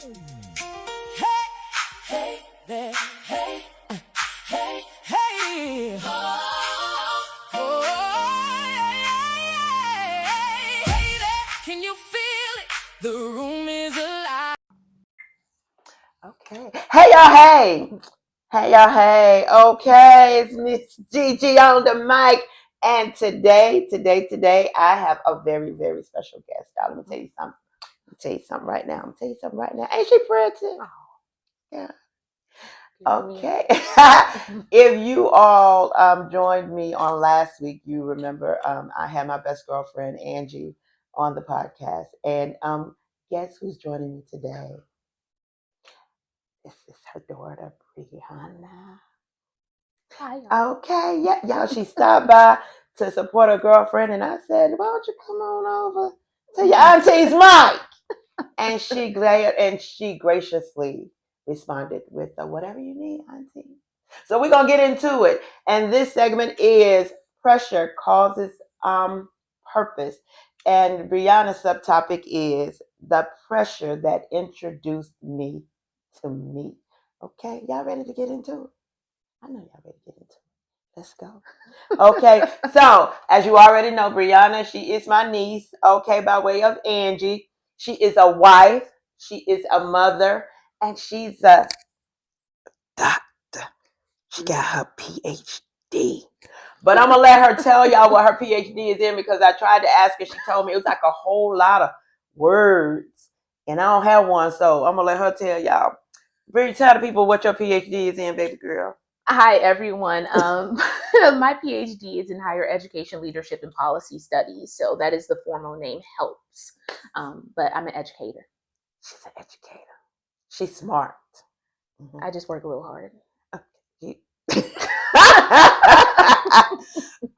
Hey, hey there, hey, hey, hey. Oh, hey there, can you feel it? The room is alive. Okay. Hey y'all, hey. Hey y'all, hey. Okay, it's Miss Gigi on the mic. And today, I have a very, very special guest. Y'all, let me tell you something. Ain't she pretty? Yeah. Okay. If you all joined me on last week, you remember I had my best girlfriend, Angie, on the podcast. And guess who's joining me today? This is her daughter, Brianna. Hi. Okay, yeah, y'all. She stopped by to support her girlfriend, and I said, "Why don't you come on over to your auntie's mic?" And she graciously responded with, "Whatever you need, auntie." So we're gonna get into it, and this segment is pressure causes purpose, and Brianna's subtopic is the pressure that introduced me to me. Okay, y'all ready to get into it? I know y'all ready to get into it. Let's go. Okay, so as you already know, Brianna, she is my niece, okay, by way of Angie. She is a wife, she is a mother, and she's a doctor. She got her PhD. But I'm going to let her tell y'all what her PhD is in because I tried to ask her. She told me it was like a whole lot of words, and I don't have one, so I'm going to let her tell y'all. Bri, tell the people what your PhD is in, baby girl. Hi, everyone. My PhD is in higher education leadership and policy studies. So that is the formal name, HELPS. But I'm an educator. She's an educator. She's smart. Mm-hmm. I just work a little hard.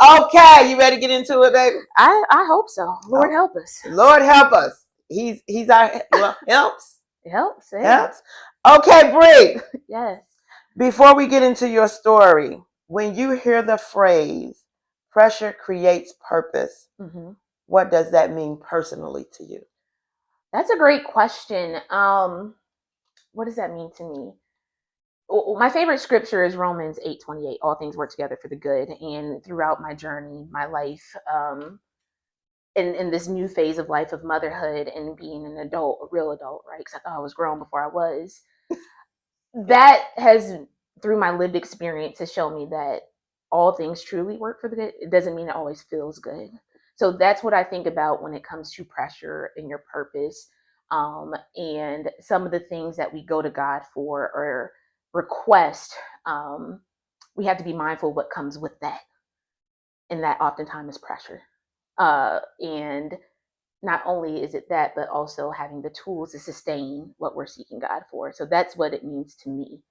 Okay, you ready to get into it, baby? I hope so. Lord help us. Lord help us. He's our helps. It helps. Yeah. Helps. Okay, Bri. Yes. Before we get into your story, when you hear the phrase "pressure creates purpose," what does that mean personally to you? That's a great question. What does that mean to me? My favorite scripture is Romans 8:28. All things work together for the good. And throughout my journey, my life, in this new phase of life of motherhood and being an adult, a real adult, right? Because I thought I was grown before I was. That has, through my lived experience, has shown me that all things truly work for the good. It doesn't mean it always feels good. So that's what I think about when it comes to pressure and your purpose. And some of the things that we go to God for or request, we have to be mindful of what comes with that. And that oftentimes is pressure. And not only is it that, but also having the tools to sustain what we're seeking God for. So that's what it means to me,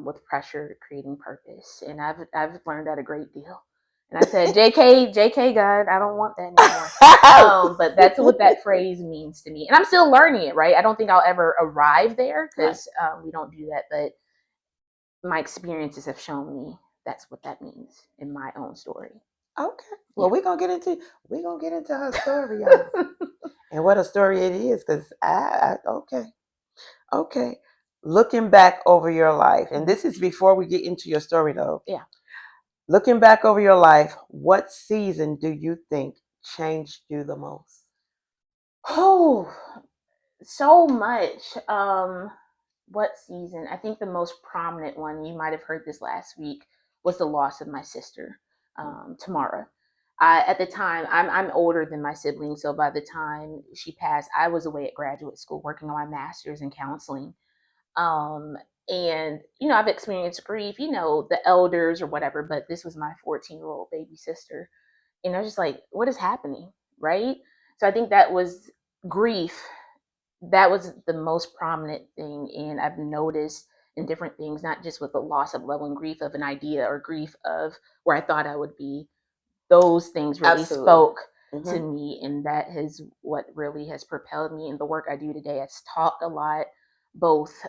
with pressure creating purpose. And I've learned that a great deal. And I said, JK, God, I don't want that anymore. But that's what that phrase means to me. And I'm still learning it, right? I don't think I'll ever arrive there because we don't do that. But my experiences have shown me that's what that means in my own story. Okay. Well, we're gonna get into her story, y'all. And what a story it is, because okay. Looking back over your life, and this is before we get into your story though. Yeah. Looking back over your life, what season do you think changed you the most? Oh, so much. What season? I think the most prominent one, you might have heard this last week, was the loss of my sister, Tamara. At the time, I'm older than my siblings, so by the time she passed, I was away at graduate school working on my master's in counseling. And I've experienced grief, the elders or whatever, but this was my 14-year-old baby sister. And I was just like, what is happening? Right? So I think that was grief. That was the most prominent thing. And I've noticed in different things, not just with the loss of love and grief of an idea or grief of where I thought I would be, those things really spoke to me. And that is what really has propelled me in the work I do today. I've talked a lot, both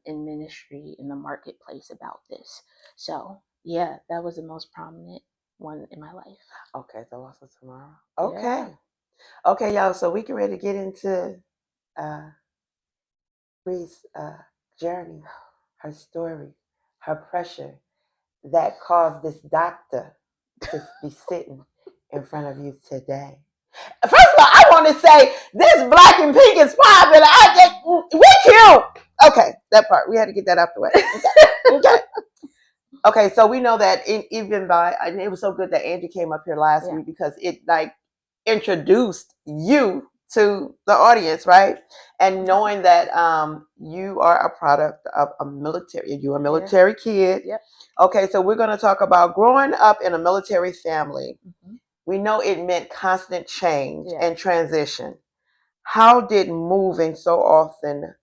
in ministry, in the marketplace about this. So yeah, that was the most prominent one in my life. Okay, the loss of tomorrow. Okay. Yeah. Okay, y'all. So we can ready to get into Bree's journey, her story, her pressure that caused this doctor to be sitting in front of you today. First of all, I want to say this black and pink is popping. We cute. Okay, that part we had to get that out the way. Okay. Okay, so we know that even by, and it was so good that Angie came up here last week because it like introduced you to the audience, right? And knowing that you are a product of a military, you're a military kid. Yep. Okay, so we're going to talk about growing up in a military family. Mm-hmm. We know it meant constant change and transition. How did moving so often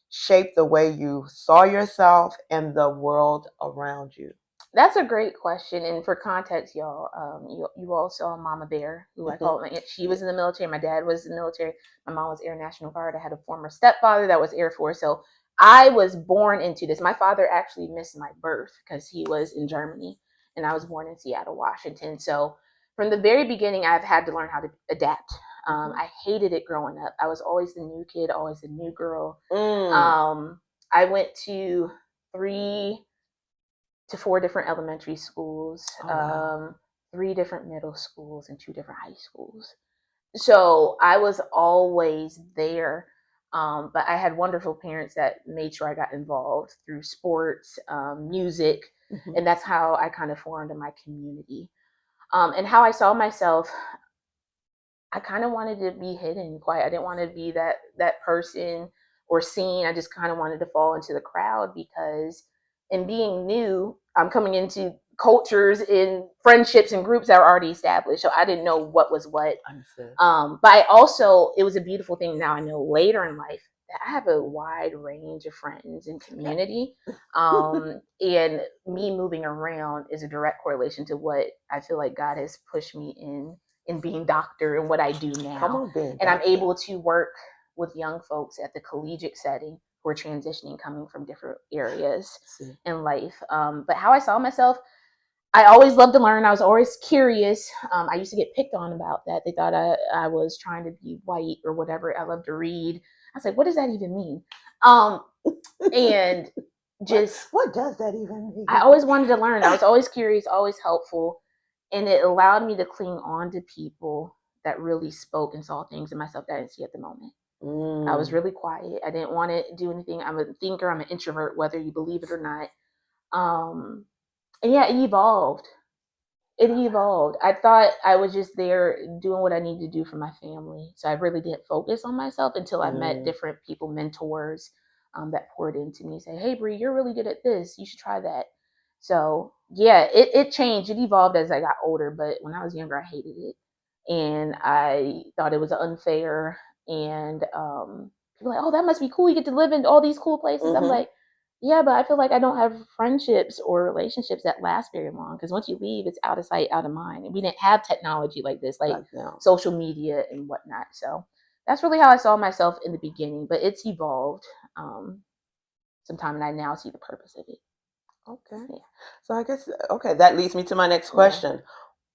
shape the way you saw yourself and the world around you? That's a great question. And for context, y'all, you all saw Mama Bear, who I call my. She was in the military. My dad was in the military. My mom was Air National Guard. I had a former stepfather that was Air Force. So I was born into this. My father actually missed my birth because he was in Germany, and I was born in Seattle, Washington. So from the very beginning, I've had to learn how to adapt. I hated it growing up. I was always the new kid, always the new girl. I went to 3 to 4 different elementary schools, 3 different middle schools, and 2 different high schools. So I was always there. But I had wonderful parents that made sure I got involved through sports, music, and that's how I kind of formed in my community. And how I saw myself, I kind of wanted to be hidden, quiet. I didn't want to be that person or seen. I just kind of wanted to fall into the crowd because, in being new, I'm coming into cultures and friendships and groups that are already established. So I didn't know what was what. But I also, it was a beautiful thing. Now I know later in life that I have a wide range of friends and community. And me moving around is a direct correlation to what I feel like God has pushed me in being doctor and what I do now. And I'm able to work with young folks at the collegiate setting who are transitioning, coming from different areas in life. But how I saw myself, I always loved to learn. I was always curious. I used to get picked on about that. They thought I was trying to be white or whatever. I love to read. I was like, what does that even mean? And just what does that even mean? I always wanted to learn. I was always curious, always helpful. And it allowed me to cling on to people that really spoke and saw things in myself that I didn't see at the moment. I was really quiet. I didn't want to do anything. I'm a thinker. I'm an introvert, whether you believe it or not. And yeah, it evolved. I thought I was just there doing what I needed to do for my family. So I really didn't focus on myself until I met different people, mentors that poured into me, say, hey, Bree, you're really good at this. You should try that. So yeah, it changed. It evolved as I got older. But when I was younger, I hated it. And I thought it was unfair. And people were like, oh, that must be cool. You get to live in all these cool places. I'm like, yeah, but I feel like I don't have friendships or relationships that last very long because once you leave, it's out of sight, out of mind. And we didn't have technology like this, like social media and whatnot. So that's really how I saw myself in the beginning, but it's evolved sometime, and I now see the purpose of it. Okay. Yeah. So I guess, that leads me to my next question. Yeah.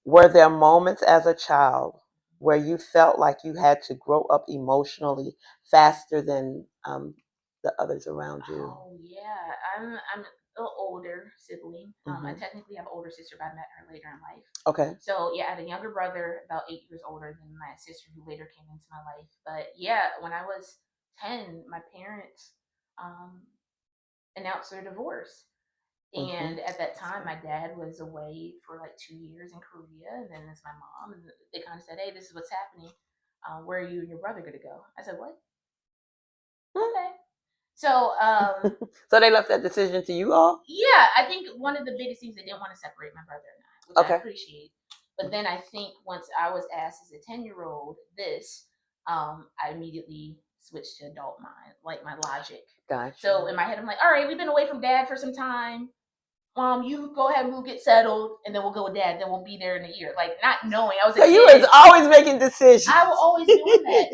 Were there moments as a child where you felt like you had to grow up emotionally faster than the others around you? Oh yeah, I'm an older sibling. I technically have an older sister, but I met her later in life. Okay. So yeah, I had a younger brother about 8 years older than my sister, who later came into my life. But yeah, when I was 10, my parents announced their divorce. And at that time, my dad was away for like 2 years in Korea, and then it's my mom, and they kind of said, "Hey, this is what's happening. Where are you and your brother going to go?" I said, "What?" Okay. So, so they left that decision to you all? Yeah, I think one of the biggest things, they didn't want to separate my brother and I, which I appreciate. But then I think once I was asked as a 10-year-old this, I immediately switched to adult mind, like my logic. Gotcha. So in my head, I'm like, all right, we've been away from dad for some time. You go ahead and we'll get settled, and then we'll go with dad. Then we'll be there in a year. Like, not knowing. I was so you was always making decisions. I was always doing that.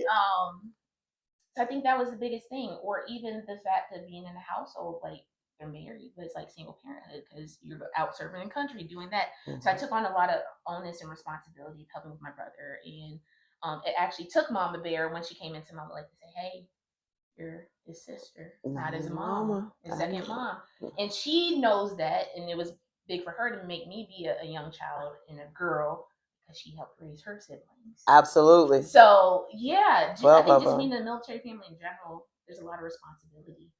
So I think that was the biggest thing. Or even the fact of being in a household, like, they're married, but it's like single parenthood because you're out serving in the country doing that. So I took on a lot of onus and responsibility of helping with my brother. And it actually took Mama Bear when she came into my life to say, hey, his sister, Not not his his mom, mama. his I second know. mom. And she knows that, and it was big for her to make me be a young child and a girl because she helped raise her siblings. Absolutely. So yeah, just I 12 think of just them. being in the military family in general, there's a lot of responsibility.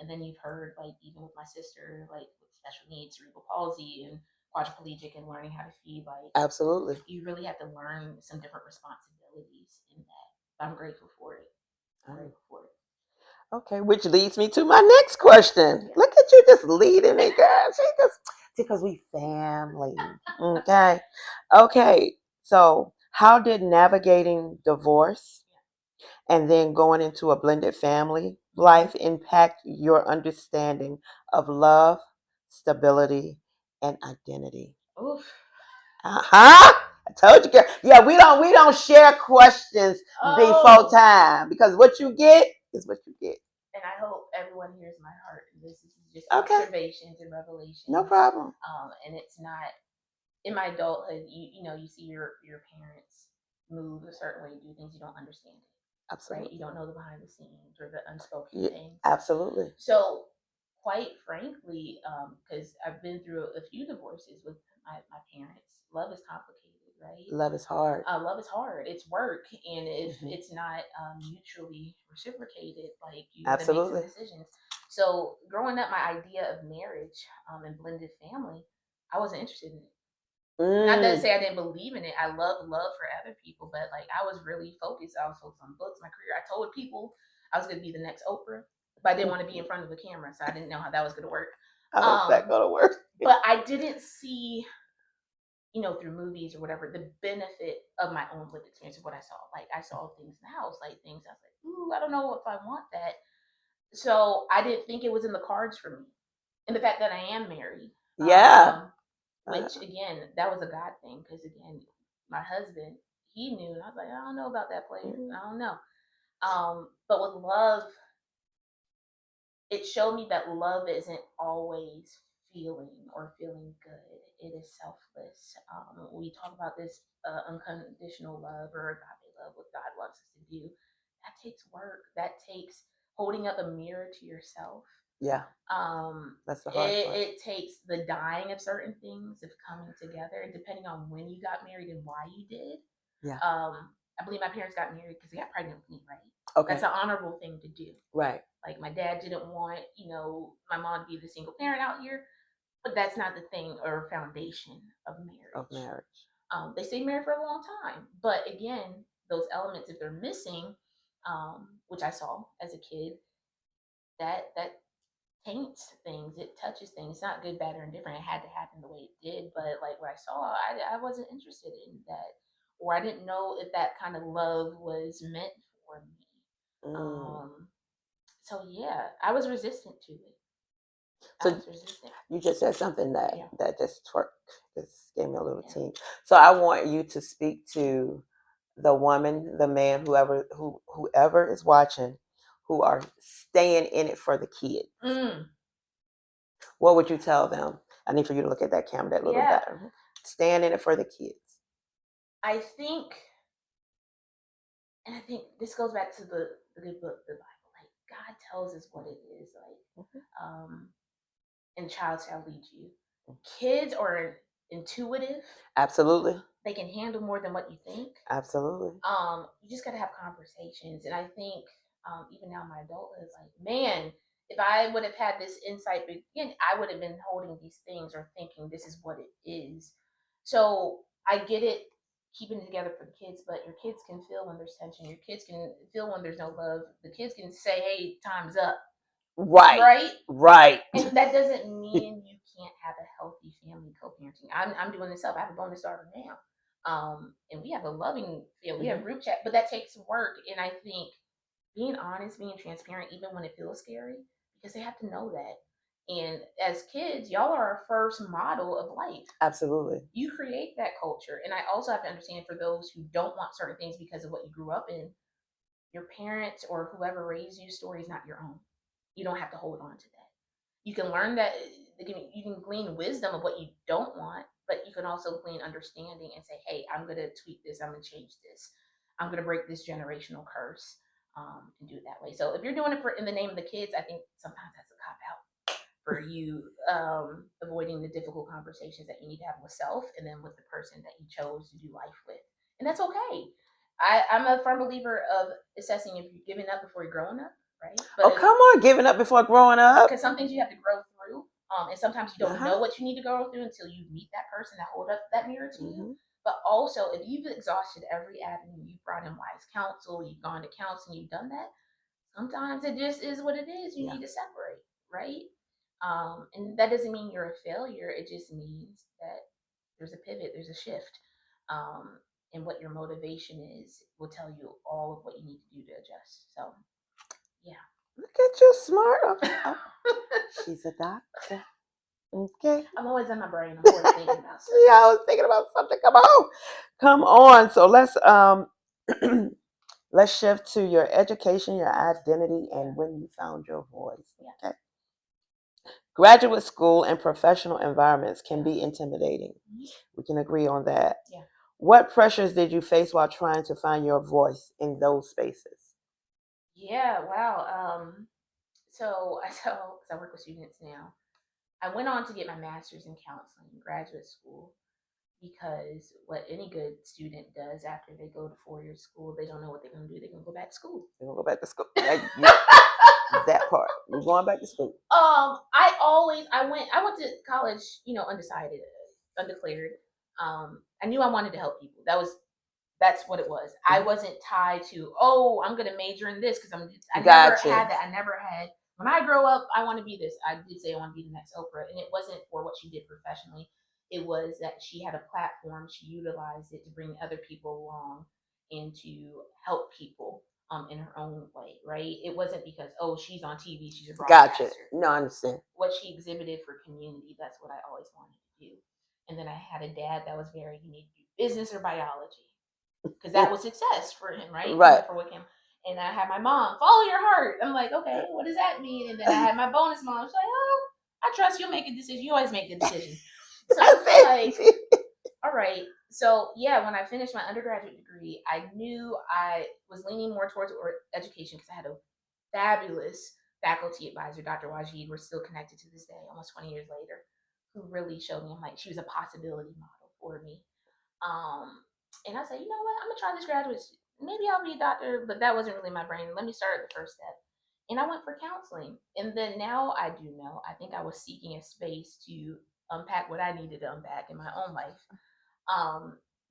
And then you've heard like even with my sister, like with special needs, cerebral palsy, and quadriplegic, and learning how to feed, like Absolutely. you really have to learn some different responsibilities in that. But I'm grateful for it. I'm grateful for it. Okay, which leads me to my next question. Look at you just leading me, girl. She just because we family. Okay. Okay. So how did navigating divorce and then going into a blended family life impact your understanding of love, stability, and identity? Oof. Uh-huh. I told you, girl. Yeah, we don't share questions before time because what you get is what you get. And I hope everyone hears my heart. This is just Okay. observations and revelations. No problem. And it's not in my adulthood. You see your parents move a certain way, do things you don't understand it. Absolutely. Right? You don't know the behind the scenes or the unspoken Yeah, things. absolutely. So, quite frankly, because I've been through a few divorces with my parents, love is complicated, right? Love is hard. Love is hard. It's work, and if Mhm. it's not mutually reciprocated, like you got to make Absolutely. some decisions. So, growing up, my idea of marriage and blended family, I wasn't interested in it. Not to say I didn't believe in it. I love for other people, but like I was really focused. I was focused on books, my career. I told people I was going to be the next Oprah, but I didn't want to be in front of a camera, so I didn't know how that was going to work. How is that gonna work? But I didn't see, through movies or whatever, the benefit of my own lived experience of what I saw. Like I saw things in the house, like things I was like, ooh, I don't know if I want that. So I didn't think it was in the cards for me. And the fact that I am married, Yeah. which again, that was a God thing because again, my husband, he knew, and I was like, I don't know about that player. I don't know. But with love, it showed me that love isn't always feeling good. It is selfless. We talk about this unconditional love or agape love, what God wants us to do. That takes work. That takes holding up a mirror to yourself. Yeah. That's the hard part. It takes the dying of certain things, of coming together, and depending on when you got married and why you did. Yeah. I believe my parents got married because they got pregnant with me, right? Okay. That's an honorable thing to do. Right. Like my dad didn't want, my mom to be the single parent out here, but that's not the thing or foundation of marriage. They stay married for a long time, but again, those elements, if they're missing, which I saw as a kid, that taints things. It touches things. It's not good, bad, or indifferent. It had to happen the way it did. But like what I saw, I wasn't interested in that, or I didn't know if that kind of love was meant for me. So yeah, I was resistant to it. So you just said something that just gave me a little ting. So I want you to speak to the woman, the man, whoever is watching, who are staying in it for the kids. What would you tell them? I need for you to look at that camera that little better. Staying in it for the kids. I think this goes back to the good book, the Bible. Like God tells us what it is. Like, and child shall lead you. Kids are intuitive. Absolutely. They can handle more than what you think. Absolutely. You just gotta have conversations, and I think even now my adulthood is like, man, if I would have had this insight again, I would have been holding these things or thinking this is what it is. So I get it, keeping it together for the kids, but your kids can feel when there's tension. Your kids can feel when there's no love. The kids can say, "Hey, time's up." Right. And that doesn't mean you can't have a healthy family co-parenting. I'm doing this up. I have a bonus daughter now. And we have a loving family. We have group chat, but that takes work. And I think being honest, being transparent, even when it feels scary, because they have to know that. And as kids, y'all are our first model of life. Absolutely. You create that culture. And I also have to understand for those who don't want certain things because of what you grew up in, your parents or whoever raised you story is not your own. You don't have to hold on to that. You can learn that you can glean wisdom of what you don't want, but you can also glean understanding and say, hey, I'm going to tweak this. I'm going to change this. I'm going to break this generational curse. and do it that way. So if you're doing it for in the name of the kids, I think sometimes that's a cop out for you, avoiding the difficult conversations that you need to have with self and then with the person that you chose to do life with, and that's okay. I'm a firm believer of assessing if you're giving up before you're growing up, right? Oh, come on, giving up before growing up. Because some things you have to grow through, and sometimes you don't know what you need to go through until you meet that person that hold up that mirror to you. But also, if you've exhausted every avenue, you've brought in wise counsel, you've gone to counseling, you've done that. Sometimes it just is what it is. You need to separate, right? And that doesn't mean you're a failure. It just means that there's a pivot, there's a shift, and what your motivation is will tell you all of what you need to do to adjust. So, yeah. Look at you, smart. She's a doctor. Okay. I'm always in my brain. I'm always thinking about stuff. Yeah, I was thinking about something. Come on. So let's let's shift to your education, your identity, and when you found your voice. Yeah. Okay. Graduate school and professional environments can be intimidating. We can agree on that. Yeah. What pressures did you face while trying to find your voice in those spaces? Yeah, wow. So because I work with students now, I went on to get my master's in counseling in graduate school because what any good student does after they go to 4 year school, they don't know what they're going to do. They're going to go back to school. They're going to go back to school. That part. We're going back to school. I went to college, undecided, undeclared. I knew I wanted to help people. That's what it was. I wasn't tied to, I'm going to major in this because I never had that. I never had, when I grow up, I want to be this. I did say I want to be the next Oprah. And it wasn't for what she did professionally. It was that she had a platform. She utilized it to bring other people along and to help people in her own way, right? It wasn't because, she's on TV, she's a broadcaster. Gotcha. No, I understand. What she exhibited for community, that's what I always wanted to do. And then I had a dad that was very, you need to do business or biology because that was success for him, right? Right. For Wickham. And I had my mom, follow your heart. I'm like, okay, what does that mean? And then I had my bonus mom. She's like, I trust you'll make a decision. You always make good decisions. So it's like, all right. So yeah, when I finished my undergraduate degree, I knew I was leaning more towards education because I had a fabulous faculty advisor, Dr. Wajid. We're still connected to this day, almost 20 years later, who really showed me, I'm like, she was a possibility model for me. And I said, you know what, I'm gonna try this graduate. Maybe I'll be a doctor, but that wasn't really my brain. Let me start at the first step. And I went for counseling. And then now I do know, I think I was seeking a space to unpack what I needed to unpack in my own life.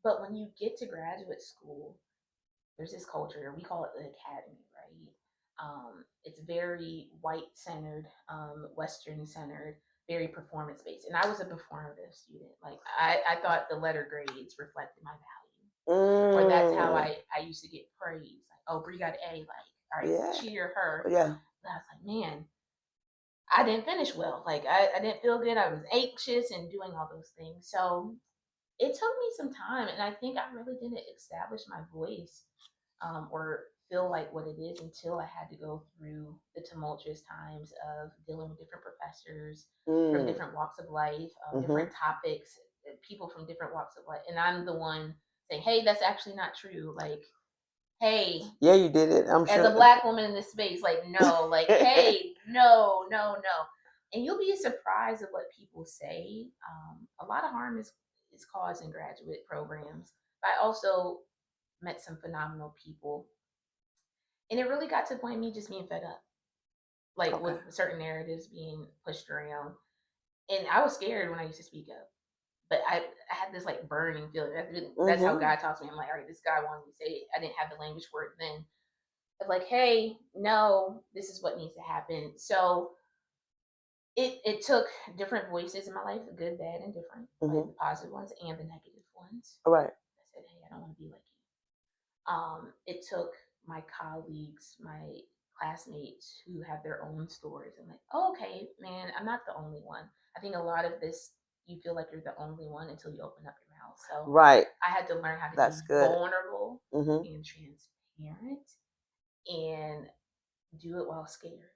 But when you get to graduate school, there's this culture, we call it the academy, right? It's very white centered, Western centered, very performance based. And I was a performative student. Like I thought the letter grades reflected my value. Or that's how I used to get praise. Like, Bree got an A, like, all right, cheer her. Yeah. But I was like, man, I didn't finish well. Like I didn't feel good. I was anxious and doing all those things. So it took me some time, and I think I really didn't establish my voice or feel like what it is until I had to go through the tumultuous times of dealing with different professors from different walks of life, different topics, people from different walks of life. And I'm the one saying, hey, that's actually not true. Like, hey. Yeah, you did it. I'm sure. As a Black woman in this space, like, no. Like, hey, no. And you'll be surprised at what people say. A lot of harm is caused in graduate programs. But I also met some phenomenal people. And it really got to the point of me just being fed up. Like with certain narratives being pushed around. And I was scared when I used to speak up. But I had this like burning feeling. That's how God taught me. I'm like, all right, this guy wanted me to say it. I didn't have the language for it then. Of like, hey, no, this is what needs to happen. So it took different voices in my life, the good, bad, and different, like the positive ones and the negative ones. Right. I said, hey, I don't want to be like you. It took my colleagues, my classmates who have their own stories. I'm like, okay, man, I'm not the only one. I think a lot of this, you feel like you're the only one until you open up your mouth. So right. I had to learn how to be vulnerable and transparent and do it while scared.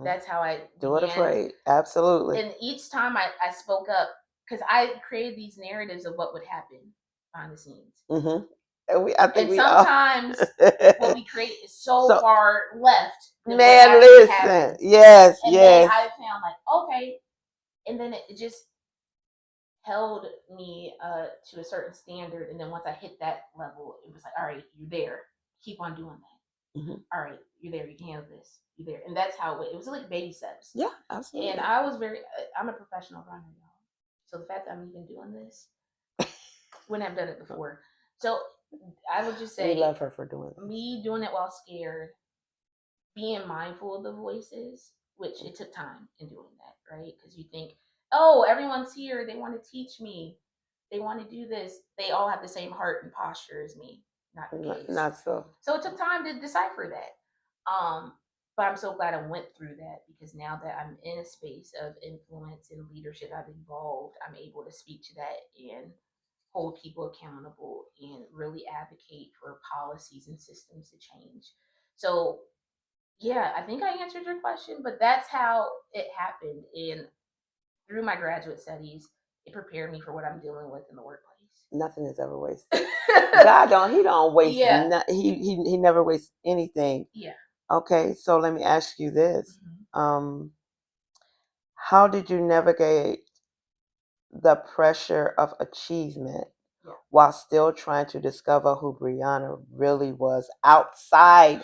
That's how I do it afraid. Absolutely. And each time I spoke up, because I created these narratives of what would happen behind the scenes. I think And we all. sometimes what we create is so So, far left than what man, actually listen. happens. Yes, And then yes. I found like, okay, and then it just held me to a certain standard. And then once I hit that level, it was like, all right, you're there. Keep on doing that. Mm-hmm. All right, you're there. You can handle this. You're there. And that's how it was like baby steps. Yeah, absolutely. And I was I'm a professional runner, y'all. So the fact that I'm even doing this, wouldn't have done it before. So I would just say, we love her for doing it. Me doing it while scared, being mindful of the voices, which it took time in doing that, right? Because you think, oh, everyone's here. They want to teach me. They want to do this. They all have the same heart and posture as me. Not the case. Not so. So it took time to decipher that. But I'm so glad I went through that because now that I'm in a space of influence and leadership, I've evolved. I'm able to speak to that and hold people accountable and really advocate for policies and systems to change. So yeah, I think I answered your question, but that's how it happened. And through my graduate studies, it prepared me for what I'm dealing with in the workplace. Nothing is ever wasted. God don't. He don't waste. Yeah. He never wastes anything. Yeah. Okay, so let me ask you this: how did you navigate the pressure of achievement while still trying to discover who Brianna really was outside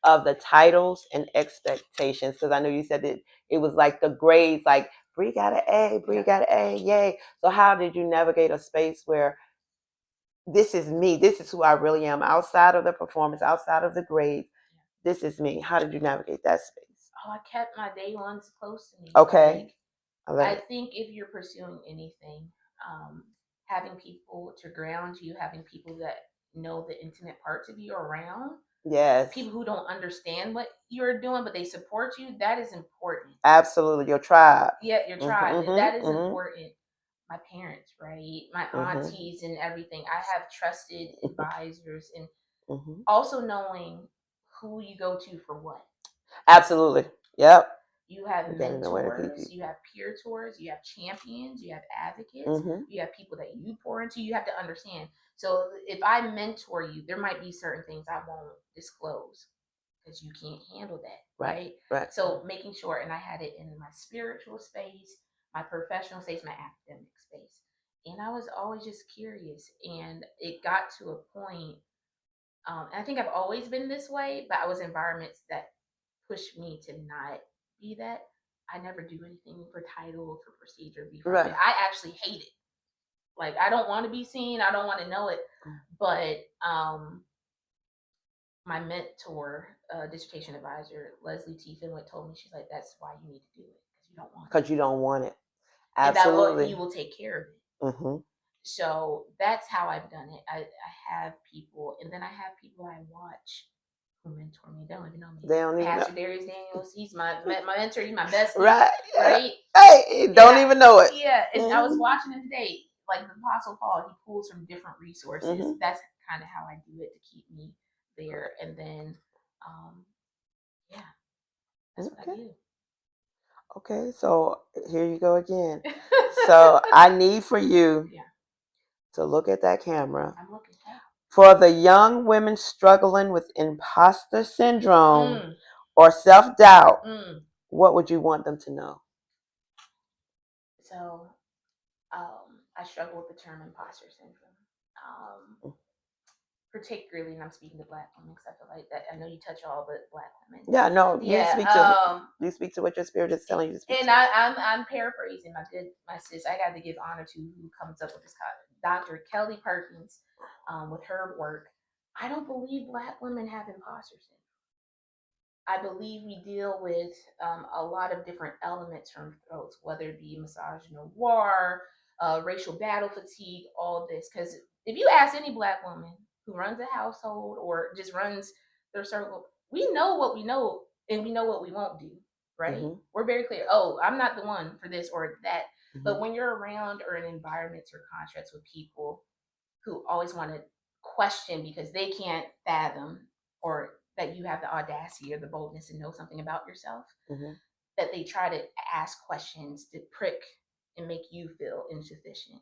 of the titles and expectations? Because I know you said that it was like the grades, like Bree got an A, Bree got an A, yay. So how did you navigate a space where this is me, this is who I really am, outside of the performance, outside of the grades, this is me? How did you navigate that space? Oh, I kept my day ones close to me. Okay. I think if you're pursuing anything, having people to ground you, having people that know the intimate parts of you around, yes, people who don't understand what you're doing but they support you, that is important. Absolutely, your tribe. Yeah, your tribe. That is important. My parents, right? My aunties and everything. I have trusted advisors and also knowing who you go to for what. Absolutely. Yep. You have mentors, you have peer tours, you have champions, you have advocates, you have people that you pour into. You have to understand. So if I mentor you, there might be certain things I won't disclose because you can't handle that, right? Right. So making sure, and I had it in my spiritual space, my professional space, my academic space, and I was always just curious. And it got to a point, and I think I've always been this way, but I was in environments that pushed me to not be that. I never do anything for title, for procedure, right. I actually hate it. Like I don't want to be seen. I don't want to know it. But my mentor, dissertation advisor, Leslie T. Finwick, told me, she's like, that's why you need to do it because you don't want it. Because you don't want it. Absolutely. And that you will take care of it. Mm-hmm. So that's how I've done it. I have people, and then I have people I watch who mentor me. They don't even know me. They don't even Pastor know. Darius Daniels, he's my mentor. He's my bestie. Right. Right. Hey, don't even know it. Yeah. And I was watching him today. Like the Apostle Paul, he pulls from different resources. That's kind of how I do it to keep me there. And then, yeah, that's what I do. Okay, so here you go again. So I need for you to look at that camera. I'm looking at. For the young women struggling with imposter syndrome or self-doubt, what would you want them to know? So, I struggle with the term imposter syndrome. Particularly, and I'm speaking to Black women because I feel like that. I know you touch all but Black women. Yeah, no, you speak to what your spirit is telling you to speak. And I'm paraphrasing my sis. I got to give honor to who comes up with this Dr. Kelly Perkins, with her work. I don't believe Black women have imposter syndrome. I believe we deal with a lot of different elements from throats, whether it be misogynoir, racial battle fatigue, all this. Because if you ask any Black woman who runs a household or just runs their circle, we know what we know and we know what we won't do, right? We're very clear. Oh, I'm not the one for this or that. But when you're around or in environments or contracts with people who always want to question because they can't fathom or that you have the audacity or the boldness to know something about yourself, that they try to ask questions to prick and make you feel insufficient.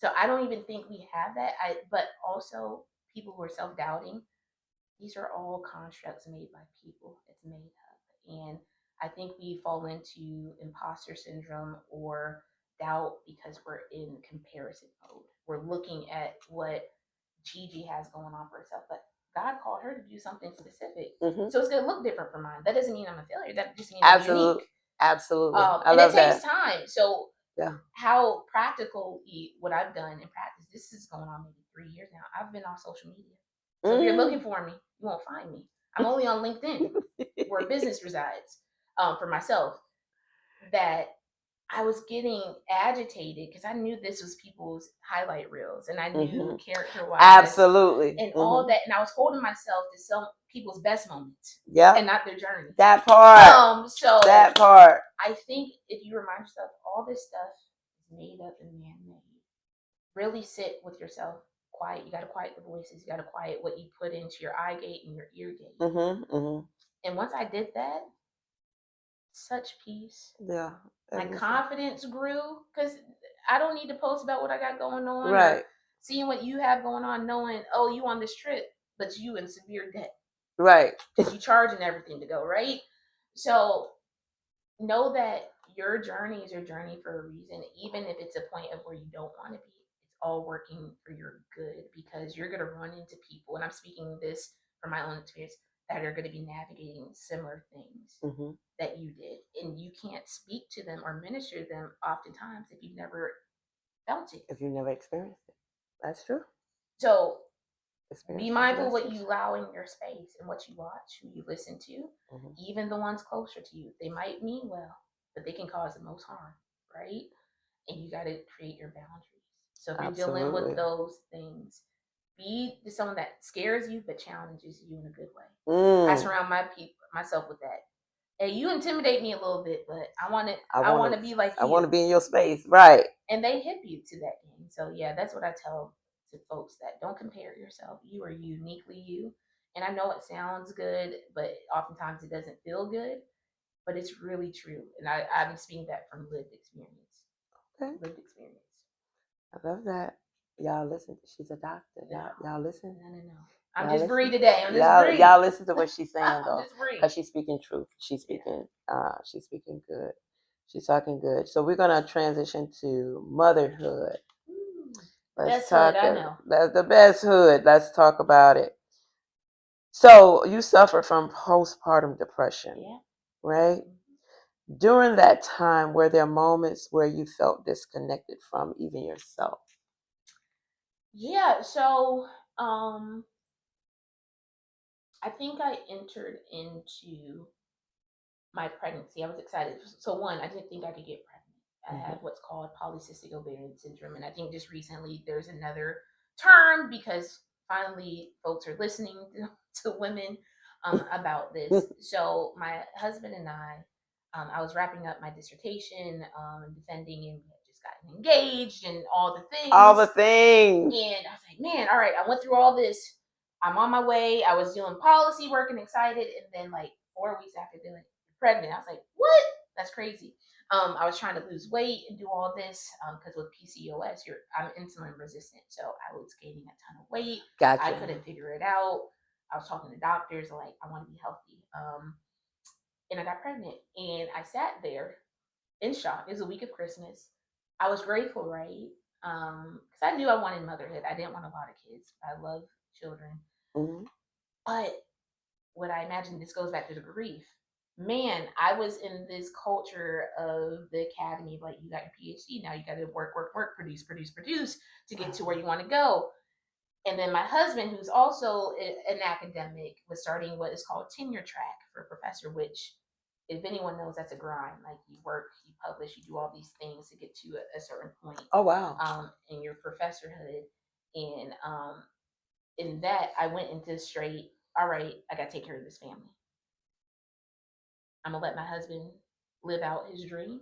So I don't even think we have that. But also people who are self-doubting, these are all constructs made by people. It's made up. And I think we fall into imposter syndrome or doubt because we're in comparison mode. We're looking at what Gigi has going on for herself, but God called her to do something specific. Mm-hmm. So it's going to look different from mine. That doesn't mean I'm a failure. That just means Absolutely. I'm unique. Absolutely. I and love it takes that. time. So Yeah. how practical what I've done in practice, this is going on maybe 3 years now. I've been on social media. So if you're looking for me, you won't find me. I'm only on LinkedIn where business resides for myself. That I was getting agitated because I knew this was people's highlight reels, and I knew character wise, absolutely, and all that, and I was holding myself to some people's best moments, yeah, and not their journey. That part, so that part. I think if you remind yourself, all this stuff is made up and man-made. Really sit with yourself. Quiet. You got to quiet the voices. You got to quiet what you put into your eye gate and your ear gate. And once I did that, such peace. Yeah. My confidence grew because I don't need to post about what I got going on. Right. Or seeing what you have going on, knowing, oh, you on this trip, but you in severe debt. Right. Because you charging everything to go, right? So know that your journey is your journey for a reason, even if it's a point of where you don't want to be. It's all working for your good because you're going to run into people, and I'm speaking this from my own experience, that are going to be navigating similar things that you did, and you can't speak to them or minister to them oftentimes if you've never felt it, if you've never experienced it. That's true. So be mindful what you allow in your space and what you watch, who you listen to, even the ones closer to you. They might mean well, but they can cause the most harm, right? And you got to create your boundaries. So if you're dealing with those things, be someone that scares you but challenges you in a good way. I surround myself with that. Hey, you intimidate me a little bit, but I want to be like you. I want to be in your space, right? And they hip you to that game. So yeah, that's what I tell to folks, that don't compare yourself. You are uniquely you. And I know it sounds good, but oftentimes it doesn't feel good. But it's really true. And I'm speaking that from lived experience. Okay. Lived experience. I love that. Y'all listen. She's a doctor. Y'all listen. No. I'm just Bree today. Y'all listen to what she's saying though, because she's speaking truth. She's speaking. She's speaking good. She's talking good. So we're gonna transition to motherhood. Best hood, I know. That's the best hood. Let's talk about it. So you suffer from postpartum depression, right? During that time, were there moments where you felt disconnected from even yourself? Yeah. So I think I entered into my pregnancy. I was excited. So one, I didn't think I could get pregnant. I have what's called polycystic ovarian syndrome, and I think just recently there's another term because finally folks are listening to women about this. So my husband and I was wrapping up my dissertation, defending, and we had just gotten engaged and all the things. All the things. And I was like, man, all right, I went through all this. I'm on my way. I was doing policy work and excited, and then like 4 weeks after, they're like, pregnant. I was like, what? That's crazy. I was trying to lose weight and do all this because with PCOS, I'm insulin resistant, so I was gaining a ton of weight. Gotcha. I couldn't figure it out. I was talking to doctors like, I want to be healthy, and I got pregnant, and I sat there in shock. It was a week of Christmas. I was grateful, right? Because I knew I wanted motherhood. I didn't want a lot of kids. I love children, but what I imagine, this goes back to the grief. Man, I was in this culture of the academy, like, you got your PhD, now you got to work, produce to get to where you want to go. And then my husband, who's also an academic, was starting what is called tenure track for a professor, which, if anyone knows, that's a grind. Like, you work, you publish, you do all these things to get to a certain point. Oh wow! In your professorhood, and in that, I went into straight. All right, I got to take care of this family. I'm going to let my husband live out his dream,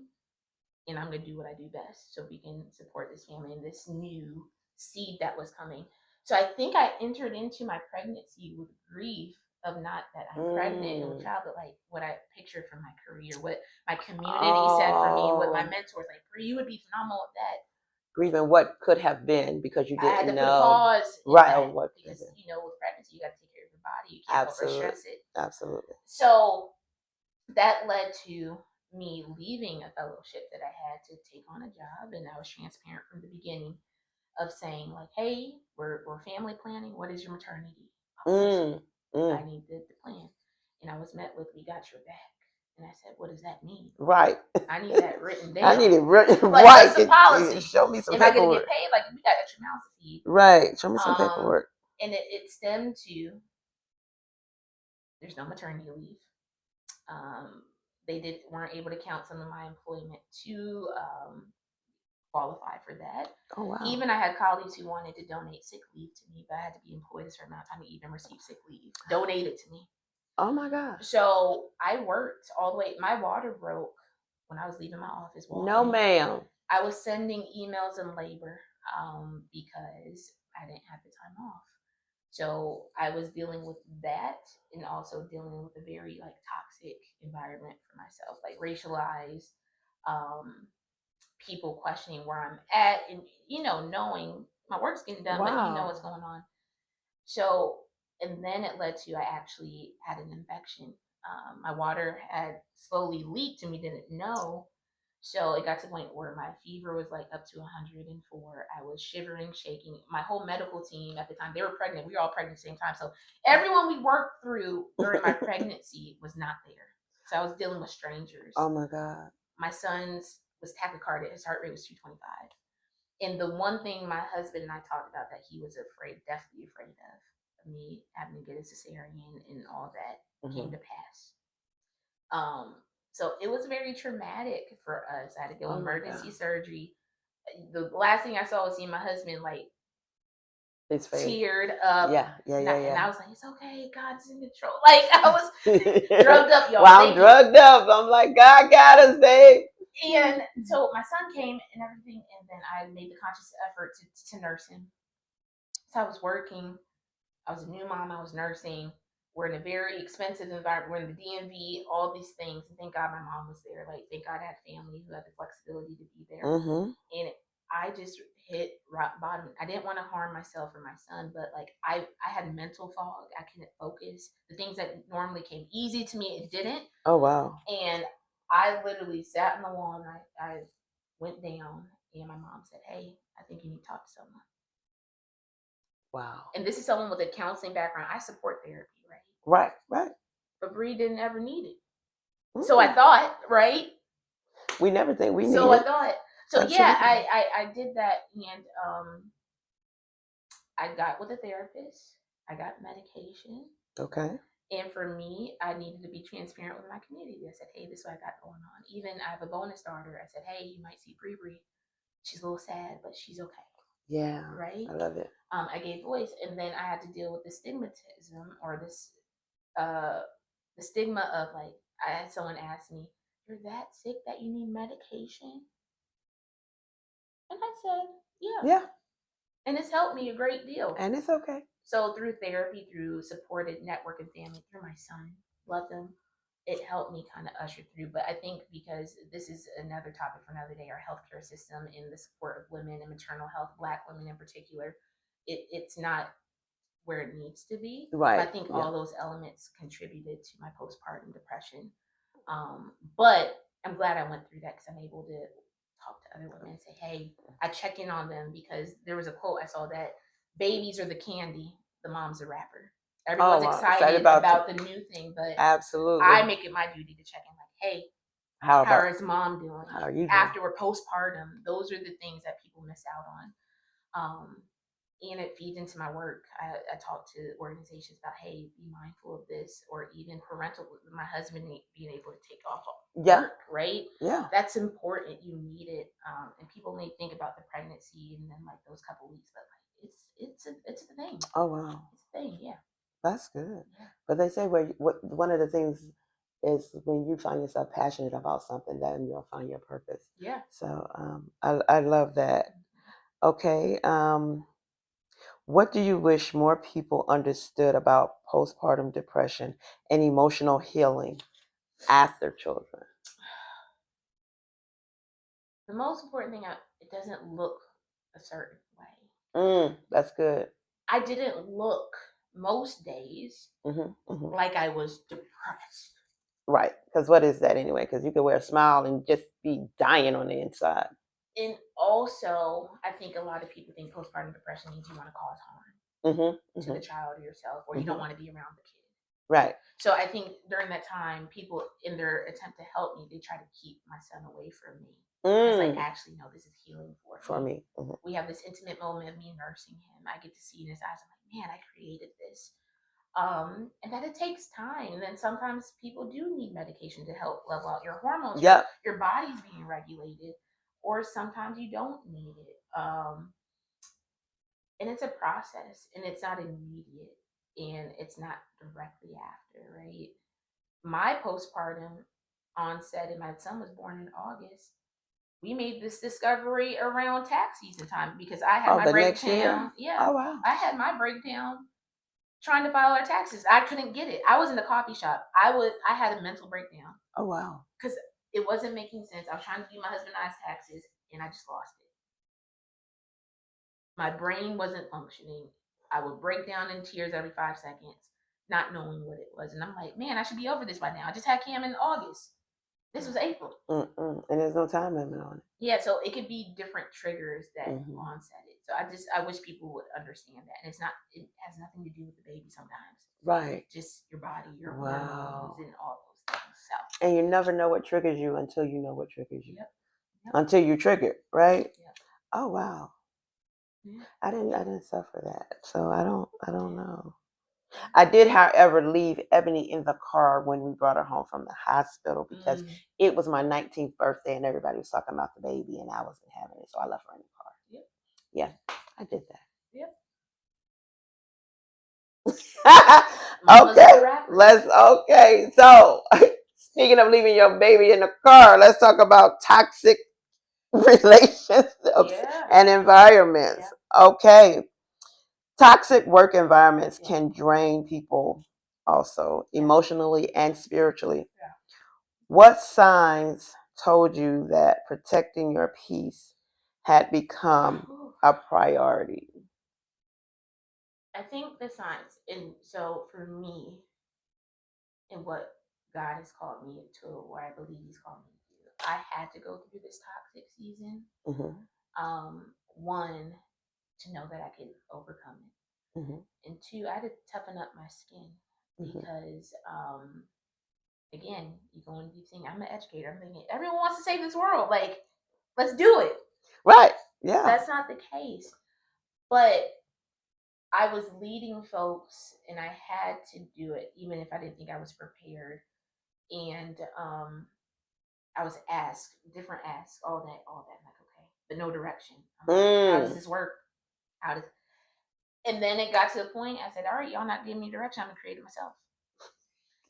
and I'm going to do what I do best so we can support this family and this new seed that was coming. So I think I entered into my pregnancy with grief of not that I'm pregnant and with child, but like what I pictured from my career, what my community said for me, what my mentors, like, you would be phenomenal at that. grieving what could have been because you I had to didn't put a know. pause in Right, that or what could have because been. with pregnancy you got to take care of your body. You can't Absolutely. overstress it. Absolutely. So that led to me leaving a fellowship that I had to take on a job, and I was transparent from the beginning of saying like, "Hey, we're family planning. What is your maternity policy? I need the plan." And I was met with, "We got your back." And I said, "What does that mean?" Right. I need that written down. I need it written. Like, right. what's the policy? Show me some Am I paperwork. going to get paid? Like, we got extra mouths to feed. Right. Show me some paperwork. And it stemmed to there's no maternity leave. They weren't able to count some of my employment to qualify for that. Oh wow. Even I had colleagues who wanted to donate sick leave to me, but I had to be employed a certain amount of time to even receive sick leave donated to me. Oh my gosh. So I worked all the way. My water broke when I was leaving my office. No, ma'am. I was sending emails in labor because I didn't have the time off. So I was dealing with that and also dealing with a very like toxic environment for myself, like racialized, people questioning where I'm at, and knowing my work's getting done, but what's going on. So, and then it led to I actually had an infection. My water had slowly leaked and we didn't know. So it got to the point where my fever was like up to 104. I was shivering, shaking. My whole medical team at the time, they were pregnant. We were all pregnant at the same time. So everyone we worked through during my pregnancy was not there. So I was dealing with strangers. Oh my God. My son's was tachycardic. His heart rate was 225. And the one thing my husband and I talked about that he was definitely afraid of me having to get a cesarean and all that came to pass. So it was very traumatic for us. I had to go emergency surgery. The last thing I saw was seeing my husband like teared up. Yeah. And I was like, it's okay, God's in control. Like I was drugged up, y'all. Well, I'm drugged up. I'm like, God got us, babe. And so my son came and everything, and then I made the conscious effort to nurse him. So I was working. I was a new mom. I was nursing. We're in a very expensive environment. We're in the DMV, all these things. And thank God my mom was there. Like, thank God I had family who had the flexibility to be there. And I just hit rock bottom. I didn't want to harm myself or my son, but like I had mental fog. I couldn't focus. The things that normally came easy to me, it didn't. Oh, wow. And I literally sat in the wall and I went down, and my mom said, "Hey, I think you need to talk to someone." Wow. And this is someone with a counseling background. I support therapy, right? Right. But Bree didn't ever need it. So I thought, right? We never think we need it. So I thought. So absolutely. Yeah, I did that, and I got with a therapist. I got medication. Okay. And for me, I needed to be transparent with my community. I said, "Hey, this is what I got going on." Even I have a bonus daughter. I said, "Hey, you might see Bree. She's a little sad, but she's okay." Yeah. Right. I love it. I gave voice, and then I had to deal with the stigmatism or this, the stigma of like, I had someone ask me, "You're that sick that you need medication?" And I said, "Yeah." Yeah. And it's helped me a great deal. And it's okay. So through therapy, through supported network and family, through my son, love them, it helped me kind of usher through. But I think because this is another topic for another day, our healthcare system and the support of women and maternal health, Black women in particular, it's not where it needs to be. Right. But I think all those elements contributed to my postpartum depression. But I'm glad I went through that because I'm able to talk to other women and say, "Hey," I check in on them because there was a quote I saw that babies are the candy, the mom's the wrapper. Everyone's excited about the new thing, but absolutely, I make it my duty to check in, like, "Hey, how is mom doing? How are you doing? After we're postpartum?" Those are the things that people miss out on. And it feeds into my work. I talk to organizations about, "Hey, be mindful of this," or even parental. My husband being able to take off work, right? Yeah, that's important. You need it, and people may think about the pregnancy and then like those couple weeks, but like it's a thing. Oh wow, it's a thing. Yeah, that's good. Yeah. But they say one of the things is when you find yourself passionate about something, then you'll find your purpose. Yeah. So I love that. Okay. What do you wish more people understood about postpartum depression and emotional healing after children? The most important thing, it doesn't look a certain way. That's good. I didn't look most days like I was depressed. Right. Because what is that anyway? Because you could wear a smile and just be dying on the inside. And also, I think a lot of people think postpartum depression means you want to cause harm to the child or yourself, or you don't want to be around the kid. Right. So I think during that time, people, in their attempt to help me, they try to keep my son away from me. It's like, actually, no, this is healing for me. We have this intimate moment of me nursing him. I get to see in his eyes, I'm like, man, I created this. And that it takes time. And then sometimes people do need medication to help level out your hormones. Yep. Your body's being regulated, or sometimes you don't need it. And it's a process, and it's not immediate, and it's not directly after, right? My postpartum onset, and my son was born in August. We made this discovery around tax season time because I had my breakdown. Yeah. Oh, wow. I had my breakdown trying to file our taxes. I couldn't get it. I was in the coffee shop. I had a mental breakdown. Oh, wow. Because it wasn't making sense. I was trying to do my husband and I's taxes, and I just lost it. My brain wasn't functioning. I would break down in tears every 5 seconds, not knowing what it was. And I'm like, man, I should be over this by now. I just had Cam in August. This was April. And there's no time limit on it. Yeah, so it could be different triggers that onset it. So I wish people would understand that. And it has nothing to do with the baby sometimes. Right. Just your body, your hormones, and all those things. So. And you never know what triggers you until you know what triggers you. Yep. Until you trigger it, right? Yep. Oh, wow. Yeah. I didn't suffer that. So I don't know. I did, however, leave Ebony in the car when we brought her home from the hospital because it was my 19th birthday and everybody was talking about the baby and I wasn't having it. So I left her in the car. Yep. Yeah, I did that. Yep. Okay. So speaking of leaving your baby in the car, let's talk about toxic relationships and environments. Yeah. Okay. Toxic work environments can drain people also emotionally and spiritually. Yeah. What signs told you that protecting your peace had become a priority? I think the signs, and so for me, and what God has called me to, where I believe He's called me to, I had to go through this toxic season. One, to know that I could overcome it, and two, I had to toughen up my skin because, again, you go into these things. I'm an educator. I'm thinking everyone wants to save this world. Like, let's do it. Right. Yeah. That's not the case. But I was leading folks, and I had to do it, even if I didn't think I was prepared. And I was asked different asks, all that. I'm like, okay, but no direction. I'm like, how does this work? And then it got to the point. I said, all right, y'all not giving me direction. I'm gonna create it myself.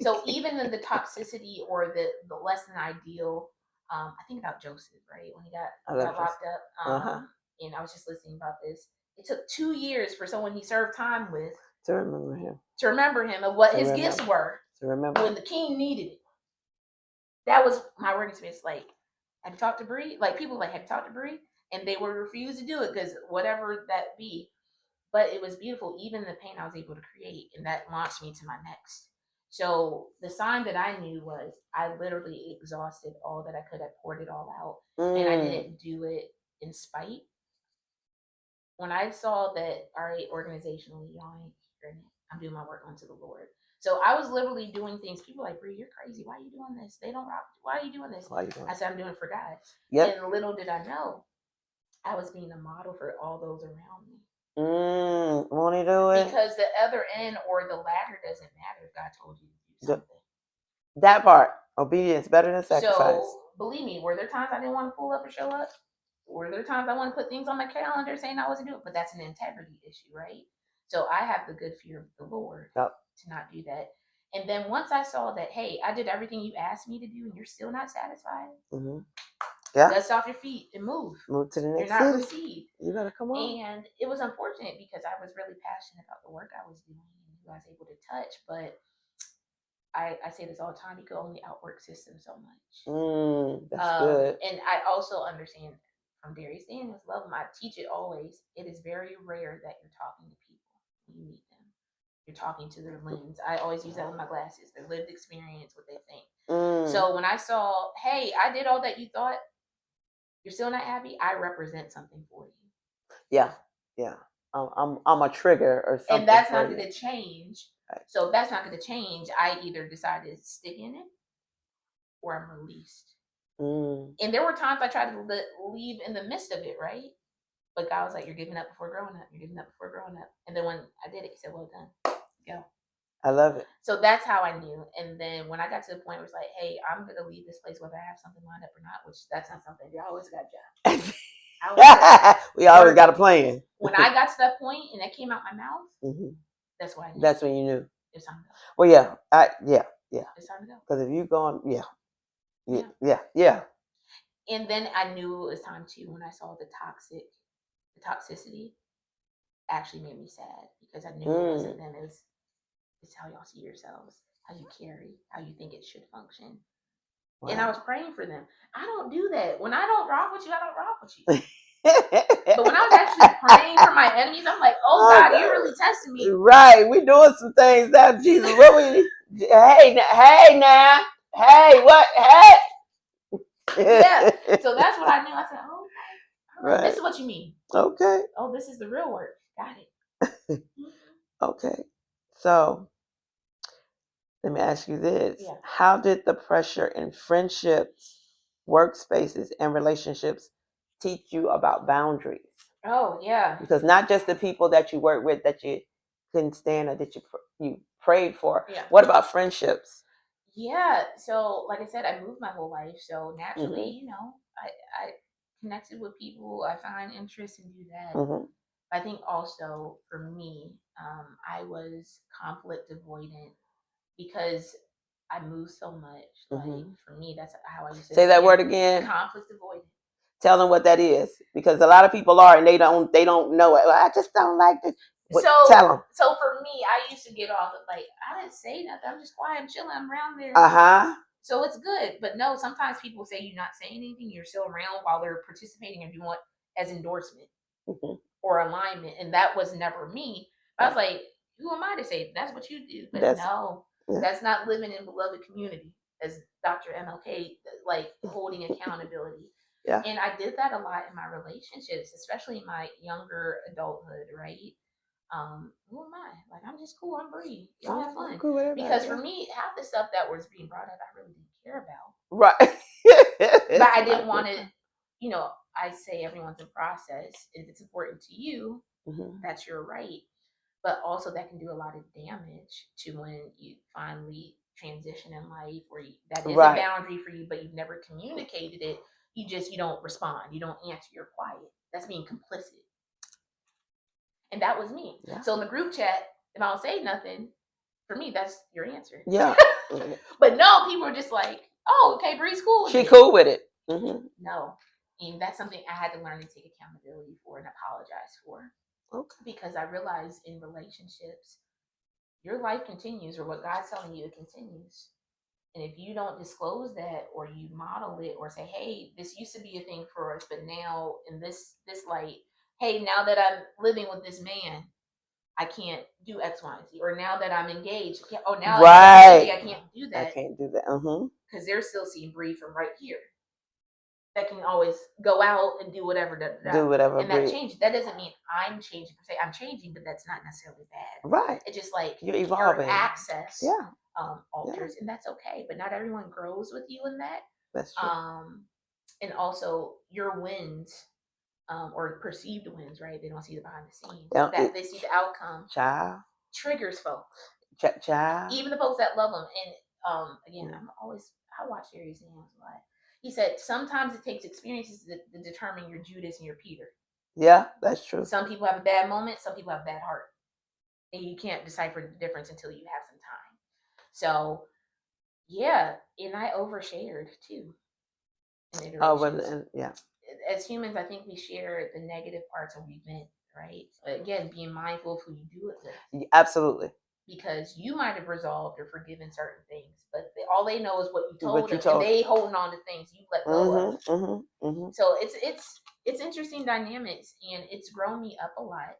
So even in the toxicity or the less than ideal, I think about Joseph, right, when he got locked up. And I was just listening about this. It took 2 years for someone he served time with to remember him of what his gifts were. To remember when the king needed it. That was my work experience. Like, have you talked to Bree? Like, people like, have you talked to Bree? And they would refuse to do it because whatever that be. But it was beautiful, even the pain I was able to create, and that launched me to my next. So the sign that I knew was I literally exhausted all that I could. I poured it all out, and I didn't do it in spite. When I saw that, all right, organizationally, y'all ain't hearing it. I'm doing my work unto the Lord. So I was literally doing things. People like, Bree, you're crazy. Why are you doing this? They don't rock. Why are you doing this? I said, I'm doing it for God. Yep. And little did I know, I was being a model for all those around me. Won't he do it? Because the other end or the latter doesn't matter if God told you to do something. That part, obedience better than sacrifice. So believe me, were there times I didn't want to pull up or show up? Were there times I want to put things on my calendar saying I wasn't doing it? But that's an integrity issue, right? So I have the good fear of the Lord to not do that. And then once I saw that, hey, I did everything you asked me to do and you're still not satisfied. Dust off your feet and move. Move to the next city. You're not received. You gotta come on. And it was unfortunate because I was really passionate about the work I was doing and who I was able to touch. But I say this all the time, you can only outwork systems so much. That's good. And I also understand from Darius Daniels, love him. I teach it always. It is very rare that you're talking to people when you meet them. You're talking to their lens. I always use that with my glasses, their lived experience, what they think. So when I saw, hey, I did all that you thought, you're still not happy, I represent something for you. Yeah. I'm a trigger or something. And that's not going to change. Right. So if that's not going to change, I either decide to stick in it or I'm released. And there were times I tried to leave in the midst of it, right? But God was like, you're giving up before growing up. You're giving up before growing up. And then when I did it, he said, well done. Go. I love it. So that's how I knew. And then when I got to the point where it's like, hey, I'm going to leave this place whether I have something lined up or not, which that's not something. You always got a job. We always got a plan. When I got to that point and that came out my mouth, that's why I knew. That's when you knew. It's time to go. Well, yeah. It's time to go. Because if you're going, yeah. And then I knew it was time to, when I saw the toxicity actually made me sad because I knew it wasn't them. It's how y'all see yourselves, how you carry, how you think it should function. Wow. And I was praying for them. I don't do that. When I don't rock with you, I don't rock with you. But when I was actually praying for my enemies, I'm like, oh God, you're really testing me. Right. We doing some things now, Jesus. What we hey now. Hey, what? Hey. Yeah. So that's what I knew. I said, oh, okay. Right. This is what you mean. Okay. Oh, this is the real work. Got it. Okay. So let me ask you this. Yeah. How did the pressure in friendships, workspaces, and relationships teach you about boundaries? Oh, yeah. Because not just the people that you work with that you couldn't stand or that you prayed for. Yeah. What about friendships? Yeah. So, like I said, I moved my whole life. So naturally, you know, I connected with people. I find interest and do that. I think also for me, I was conflict avoidant because I move so much. Like for me, that's how I used to say that word again. Conflict avoidant. Tell them what that is, because a lot of people are and they don't know it. I just don't like this. Tell them. So for me, I used to get off of like, I didn't say nothing. I'm just quiet. I'm chilling. I'm around there. So it's good. But no, sometimes people say you're not saying anything. You're still around while they're participating and doing as endorsement or alignment. And that was never me. I was like, who am I to say that's what you do? But that's not living in beloved community, as Dr. MLK, like holding accountability. Yeah. And I did that a lot in my relationships, especially in my younger adulthood, right? Who am I? Like, I'm just cool. I'm Bree. Y'all have fun. Cool, because for me, half the stuff that was being brought up, I really didn't care about. Right. But I didn't want to, you know, I say everyone's a process. If it's important to you, that's your right. But also that can do a lot of damage to when you finally transition in life, where that is a boundary for you, but you've never communicated it. You don't respond. You don't answer. You're quiet. That's being complicit. And that was me. Yeah. So in the group chat, if I don't say nothing, for me, that's your answer. Yeah. But no, people are just like, oh, okay, Bree's cool with it. She cool with it. No. And that's something I had to learn to take accountability for and apologize for. Okay. Because I realized in relationships, your life continues, or what God's telling you, it continues. And if you don't disclose that, or you model it, or say, hey, this used to be a thing for us, but now in this light, hey, now that I'm living with this man, I can't do X, Y, and Z. Or now that I'm engaged, now I can't do that. I can't do that. Because they're still seeing Bree from right here. That can always go out and do whatever. Do whatever. And that changes. That doesn't mean I'm changing per se. I'm changing, but that's not necessarily bad. Right. It's just like you're evolving. Your access alters, and that's okay. But not everyone grows with you in that. That's true. And also your wins, or perceived wins, right? They don't see the behind the scenes. They see the outcome. Child. Triggers folks. Child. Even the folks that love them. And again, I watch Darius Daniels a lot. He said, sometimes it takes experiences to determine your Judas and your Peter. Yeah, that's true. Some people have a bad moment. Some people have a bad heart. And you can't decipher the difference until you have some time. So, yeah. And I overshared, too. As humans, I think we share the negative parts and we've been, right? But again, being mindful of who you do it with. Absolutely. Because you might have resolved or forgiven certain things, but all they know is what you told them. And they holding on to things you let go of. So it's it's interesting dynamics, and it's grown me up a lot.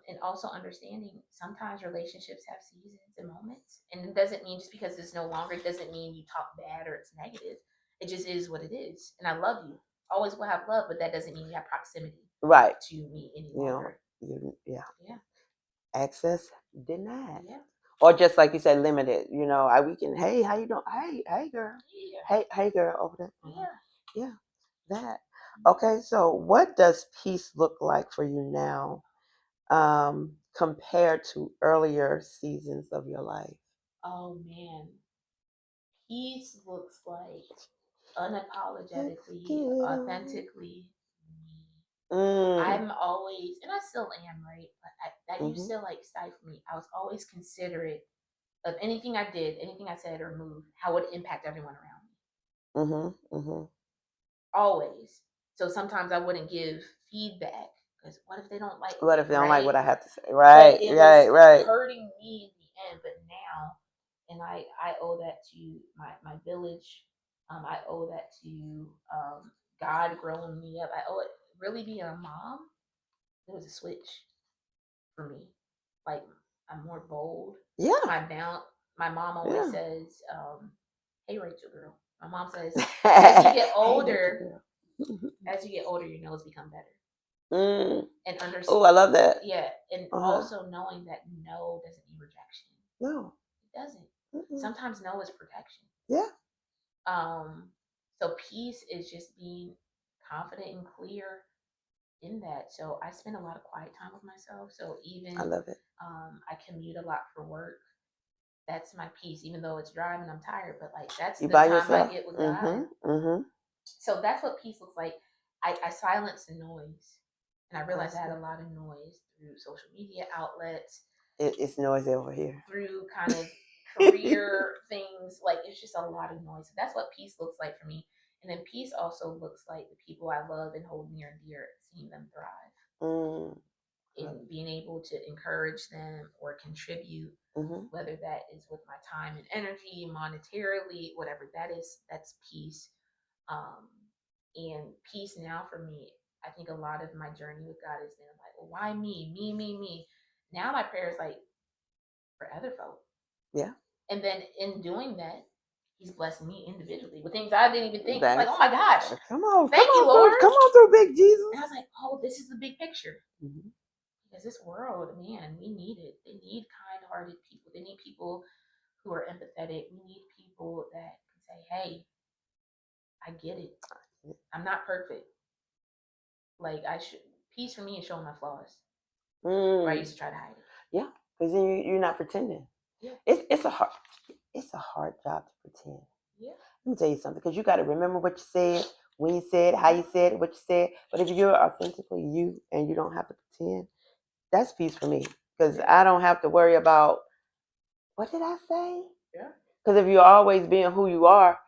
And also understanding sometimes relationships have seasons and moments, and it doesn't mean just because it's no longer, it doesn't mean you talk bad or it's negative. It just is what it is, and I love you. Always will have love, but that doesn't mean you have proximity Right. to me any You know, longer. yeah. Yeah, Access denied. yeah, Or just like you said, limited. You know, we can, hey, how you doing? Hey, girl. yeah, Hey, girl, over there. yeah. Yeah, that. Okay, so what does peace look like for you now, compared to earlier seasons of your life? Oh man, peace looks like unapologetically, authentically me. Mm, I'm always, and I still am, right? But that used mm-hmm, to like stifle me. I was always considerate of anything I did, anything I said or moved, how it would impact everyone around me. mm-hmm, mm-hmm. Always. So sometimes I wouldn't give feedback because what if they don't like What me, if they don't like right? what I have to say? But Right, it was right, right. hurting me in the end. But now, and I owe that to my village. I owe that to God growing me up. I owe it really being a mom. It was a switch for me. Like I'm more bold. Yeah, My mom always yeah. says, "Hey, Rachel, girl." My mom says, as you get Hey, Rachel older, girl. your nose become better Mm. and Oh, I love that. yeah, and Uh-huh. also knowing that no doesn't mean rejection. No. It doesn't. Mm-mm. Sometimes no is protection. Yeah, Um, so peace is just being confident and clear in that. So I spend a lot of quiet time with myself. So I even love it. I commute a lot for work. That's my peace, even though it's driving, I'm tired, but like that's You the by time I yourself? get with God. Mm-hmm. Mm-hmm. So that's what peace looks like. I silence the noise. And I realized I had Awesome. a lot of noise through social media outlets, It's noisy over here. through kind of career things. Like it's just a lot of noise. So that's what peace looks like for me. And then peace also looks like the people I love and hold near and dear, seeing them thrive Mm. and being able to encourage them or contribute, Mm-hmm. whether that is with my time and energy, monetarily, whatever that is, that's peace. Um, and peace now for me, I think a lot of my journey with God has been like, well, why me? Me. Now my prayer is like for other folk. Yeah. And then in doing that, he's blessing me individually with things I didn't even think. I'm like, That's oh my gosh, come thank you, on Lord. through, come on through, big Jesus. And I was like, oh, this is the big picture. Mm-hmm. Because this world, man, we need it. They need kind hearted people. They need people who are empathetic. We need people that can say, hey, I get it. I'm not perfect. Like I should peace for me is showing my flaws. Where I used to try to hide it. Yeah, because you're not pretending. Yeah. It's a hard job to pretend. Yeah. Let me tell you something, because you got to remember what you said, when you said, how you said it, what you said. But if you're authentically you and you don't have to pretend, that's peace for me. Because I don't have to worry about what did I say. Yeah. Because if you're always being who you are,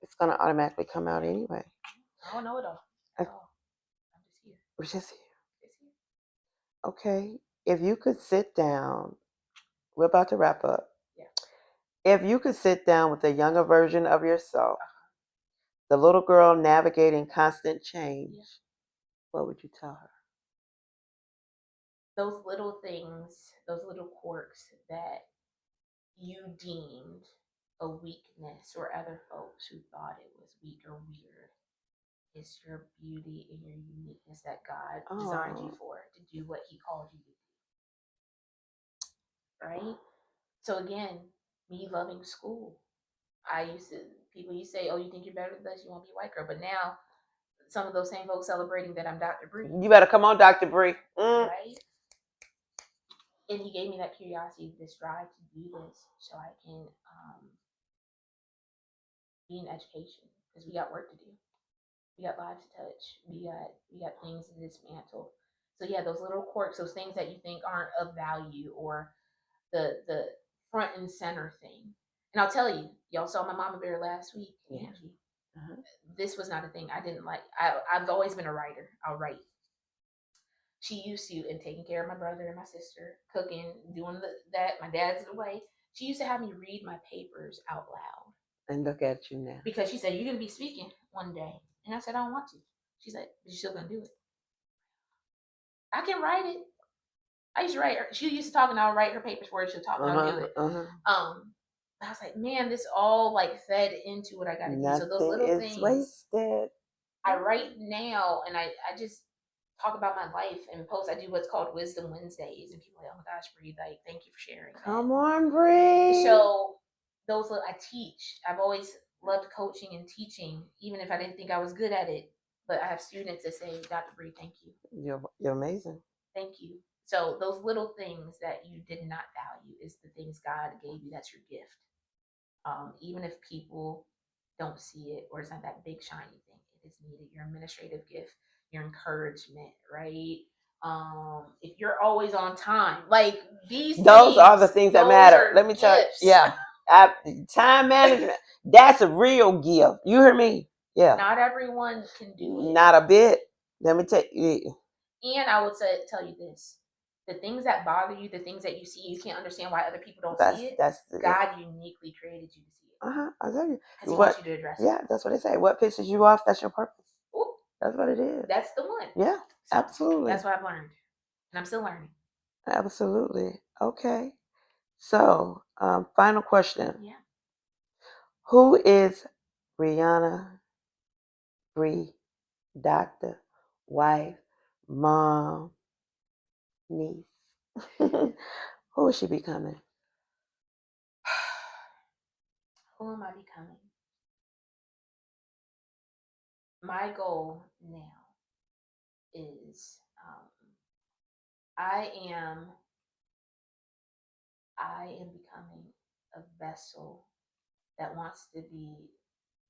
it's gonna automatically come out anyway. I don't know it all at all. I'm just here. We're just here. Just here. Okay. If you could sit down, we're about to wrap up. Yeah. If you could sit down with a younger version of yourself, the little girl navigating constant change, what would you tell her? Those little things, those little quirks that you deemed a weakness or other folks who thought it was weak or weird. It's your beauty and your uniqueness that God designed you for to do what He called you to do. Right? So again, me loving school. People used to say, oh, you think you're better than us, you want to be a white girl. But now some of those same folks celebrating that I'm Dr. Bree. You better come on, Dr. Bree. Right? And he gave me that curiosity, this drive to do this so I can be in education because we got work to do. We got lives to touch. We got things to dismantle. So yeah, those little quirks, those things that you think aren't of value or the front and center thing. And I'll tell you, y'all saw my mama bear last week, Angie. This was not a thing I didn't like. I've always been a writer. I'll write. She used to, and taking care of my brother and my sister, cooking, doing that. My dad's away. She used to have me read my papers out loud. And look at you now. Because she said, you're going to be speaking one day. And I said, I don't want to. She said, "But you're still gonna do it." I can write it. I used to write her. She used to talk, and I'll write her papers for her. She'll talk, and I'll do it. I was like, man, this all like fed into what I got to do. So those little things wasted. I write now, and I just talk about my life and post. I do what's called Wisdom Wednesdays, and people are like, oh my gosh, Bree, like, thank you for sharing. Come on, Bree. So those I teach. I've always loved coaching and teaching, even if I didn't think I was good at it. But I have students that say, Dr. Bree, thank you. You're amazing. Thank you. So those little things that you did not value is the things God gave you. That's your gift. Even if people don't see it or it's not that big shiny thing, it is needed. Your administrative gift, your encouragement, right? If you're always on time, like those are the things that matter. Let me tell you, yeah, time management. That's a real gift. You hear me? Yeah. Not everyone can do it. Not a bit. Let me tell you. And I would tell you this: the things that bother you, the things that you see, you can't understand why other people don't see it. God uniquely created you to see it. I tell you. Because He wants you to address it. Yeah, that's what they say. What pisses you off? That's your purpose. Ooh. That's what it is. That's the one. Yeah, so absolutely. That's what I've learned, and I'm still learning. Absolutely. Okay. So, final question. Yeah. Who is Brianna, Bree, doctor, wife, mom, niece? Who is she becoming? Who am I becoming? My goal now is I am becoming a vessel that wants to be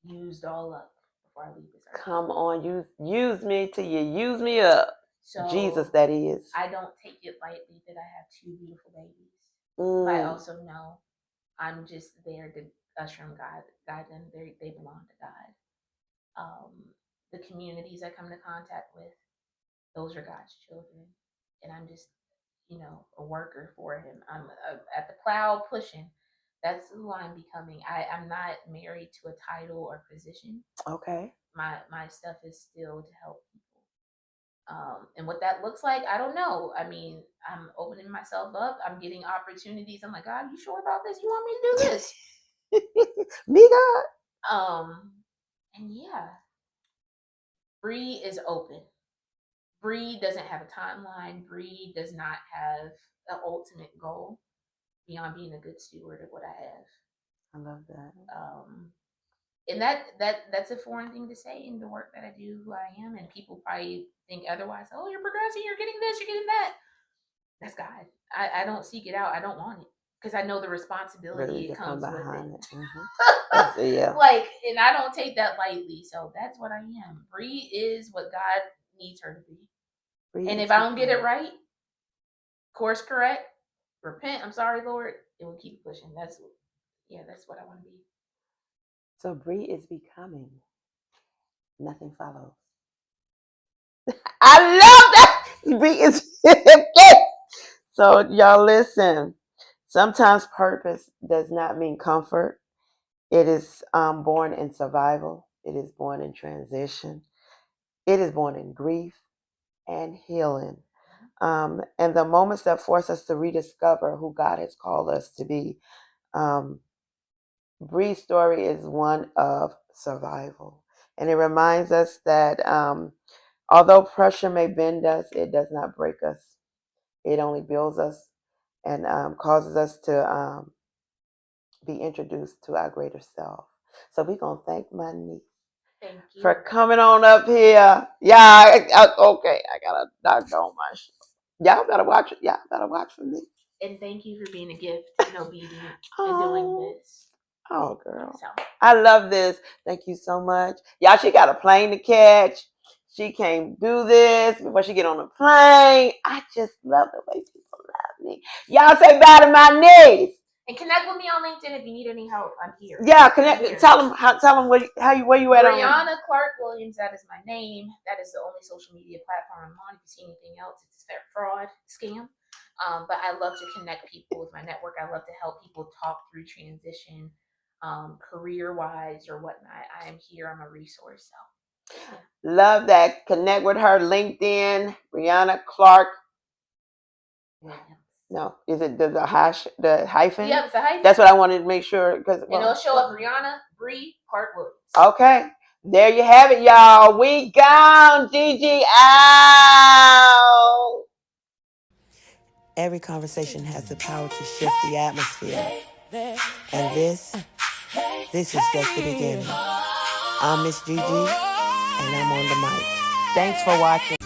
used all up before I leave this earth. Come on, use me till you use me up. So Jesus, that is. I don't take it lightly that I have two beautiful babies. But I also know I'm just there to usher them, guide them. They belong to God. The communities I come into contact with, those are God's children, and I'm just, a worker for Him. I'm at the plow pushing. That's who I'm becoming. I'm not married to a title or position. Okay. My stuff is still to help people. And what that looks like, I don't know. I mean, I'm opening myself up. I'm getting opportunities. I'm like, God, you sure about this? You want me to do this? Me, God. And yeah, Bree is open. Bree doesn't have a timeline. Bree does not have an ultimate goal beyond being a good steward of what I have. I love that. And that's a foreign thing to say in the work that I do, who I am, and people probably think otherwise. Oh, you're progressing, you're getting this, you're getting that. That's God. I don't seek it out. I don't want it because I know the responsibility it comes with it. Mm-hmm. Yeah. And I don't take that lightly. So that's what I am. Bree is what God needs her to be. Bree, and if I don't get it right, course correct, repent. I'm sorry, Lord. And we'll keep pushing. That's what I want to be. So Bree is becoming. Nothing follows. I love that. Bree is. So y'all listen. Sometimes purpose does not mean comfort. It is born in survival. It is born in transition. It is born in grief and healing. And the moments that force us to rediscover who God has called us to be. Bree's story is one of survival. And it reminds us that although pressure may bend us, it does not break us. It only builds us and causes us to be introduced to our greater self. So we're going to thank my niece for coming on up here. Yeah, okay. I got a doctor on my show. Y'all better watch it. Y'all better watch for me. And thank you for being a gift and obedient and doing this. Oh, girl. So. I love this. Thank you so much. Y'all, she got a plane to catch. She can't do this before she get on the plane. I just love the way people love me. Y'all say bye to my niece. And connect with me on LinkedIn if you need any help. I'm here. Yeah, connect. Tell them where you at. Brianna Clark-Williams. That is my name. That is the only social media platform I'm on. If you see anything else, it's a fraud scam. But I love to connect people with my network. I love to help people talk through transition, career-wise or whatnot. I am here. I'm a resource. So Love that. Connect with her. LinkedIn, Brianna Clark. No, is it the hyphen? Yep, it's a hyphen. That's what I wanted to make sure because and it'll show up Brianna Clark-Williams. Okay, there you have it, y'all. We gone. Gigi out. Every conversation has the power to shift the atmosphere, and this is just the beginning. I'm Miss Gigi, and I'm on the mic. Thanks for watching.